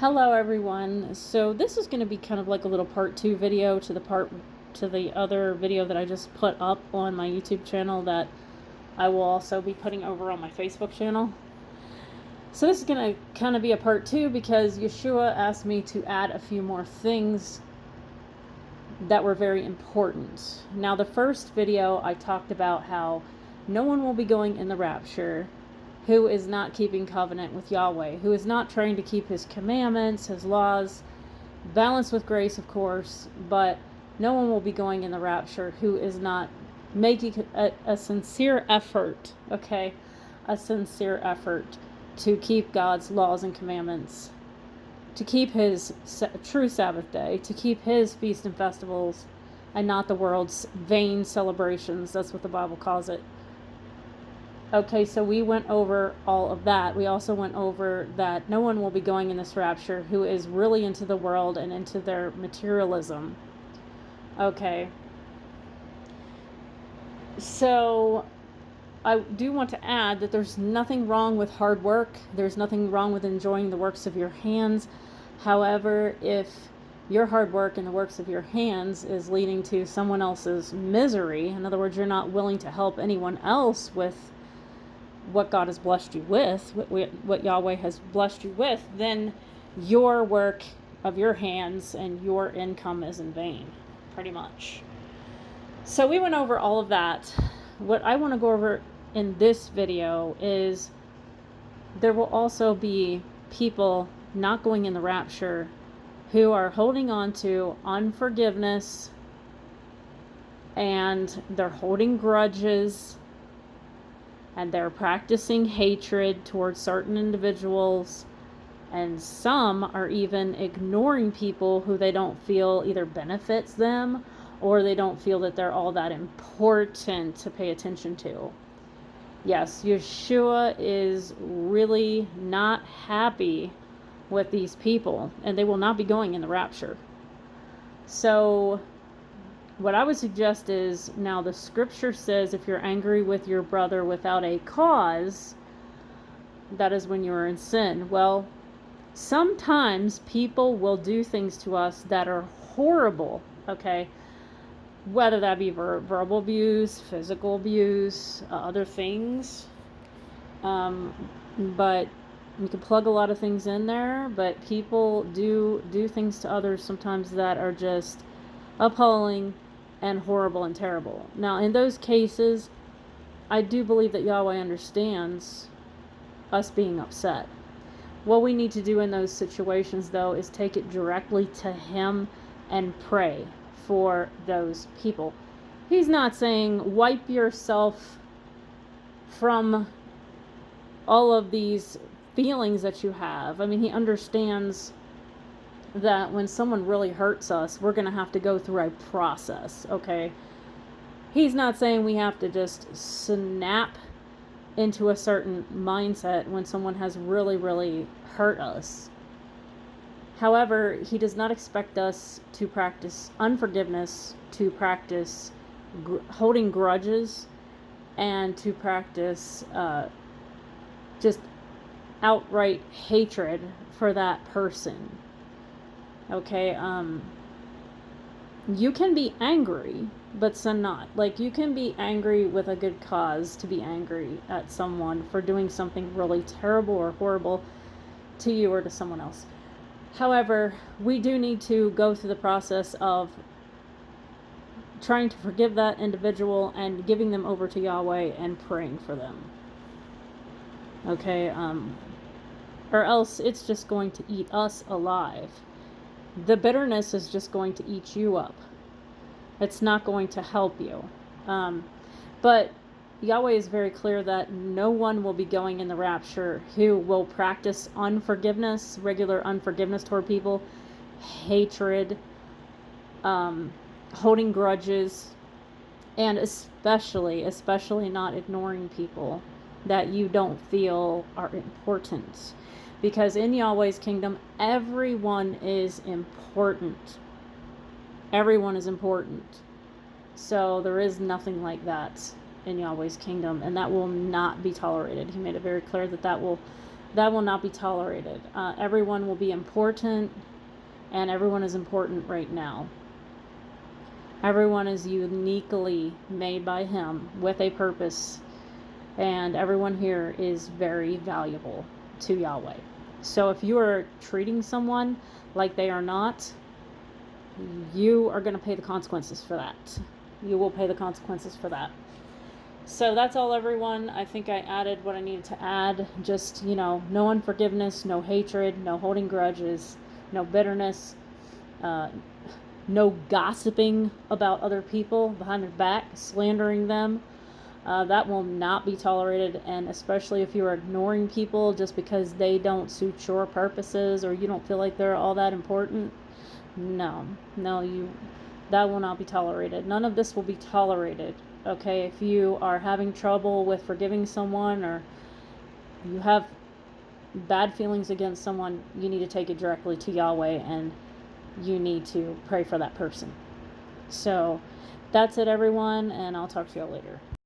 Hello everyone. So this is going to be kind of like a little part 2 video to the other video that I just put up on my YouTube channel that I will also be putting over on my Facebook channel. So this is going to kind of be a part 2 because Yeshua asked me to add a few more things that were very important. Now the first video I talked about how no one will be going in the rapture who is not keeping covenant with Yahweh, who is not trying to keep his commandments, his laws, balanced with grace, of course, but no one will be going in the rapture who is not making a sincere effort, okay? A sincere effort to keep God's laws and commandments, to keep his true Sabbath day, to keep his feasts and festivals, and not the world's vain celebrations. That's what the Bible calls it. Okay, so we went over all of that. We also went over that no one will be going in this rapture who is really into the world and into their materialism. Okay. So I do want to add that there's nothing wrong with hard work. There's nothing wrong with enjoying the works of your hands. However, if your hard work and the works of your hands is leading to someone else's misery, in other words, you're not willing to help anyone else with what God has blessed you with, what Yahweh has blessed you with, then your work of your hands and your income is in vain, pretty much. So we went over all of that. What I want to go over in this video is there will also be people not going in the rapture who are holding on to unforgiveness, and they're holding grudges, and they're practicing hatred towards certain individuals, and some are even ignoring people who they don't feel either benefits them or they don't feel that they're all that important to pay attention to. Yes, Yeshua is really not happy with these people, and they will not be going in the rapture. So what I would suggest is, now the scripture says if you're angry with your brother without a cause, that is when you're in sin. Well, sometimes people will do things to us that are horrible, okay? Whether that be verbal abuse, physical abuse, other things. But you can plug a lot of things in there, but people do things to others sometimes that are just appalling and horrible and terrible. Now, in those cases, I do believe that Yahweh understands us being upset. What we need to do in those situations, though, is take it directly to Him and pray for those people. He's not saying wipe yourself from all of these feelings that you have. I mean, He understands that when someone really hurts us, we're going to have to go through a process, okay? He's not saying we have to just snap into a certain mindset when someone has really, really hurt us. However, He does not expect us to practice unforgiveness, to practice holding grudges, and to practice just outright hatred for that person. Okay, you can be angry, but sin not. Like, you can be angry with a good cause to be angry at someone for doing something really terrible or horrible to you or to someone else. However, we do need to go through the process of trying to forgive that individual and giving them over to Yahweh and praying for them. Okay, or else it's just going to eat us alive. The bitterness is just going to eat you up. It's not going to help you. But Yahweh is very clear that no one will be going in the rapture who will practice unforgiveness, regular unforgiveness toward people, hatred, holding grudges, and especially not ignoring people that you don't feel are important. Because in Yahweh's kingdom, everyone is important. Everyone is important. So there is nothing like that in Yahweh's kingdom, and that will not be tolerated. He made it very clear that will That will not be tolerated. Everyone will be important, and everyone is important right now. Everyone is uniquely made by Him with a purpose, and everyone here is very valuable to Yahweh. So if you are treating someone like they are not, you are going to pay the consequences for that. You will pay the consequences for that. So that's all, everyone. I think I added what I needed to add. Just, no unforgiveness, no hatred, no holding grudges, no bitterness, no gossiping about other people behind their back, slandering them. That will not be tolerated, and especially if you are ignoring people just because they don't suit your purposes or you don't feel like they're all that important. No, that will not be tolerated. None of this will be tolerated. Okay, if you are having trouble with forgiving someone, or you have bad feelings against someone, you need to take it directly to Yahweh, and you need to pray for that person. So that's it, everyone, and I'll talk to you all later.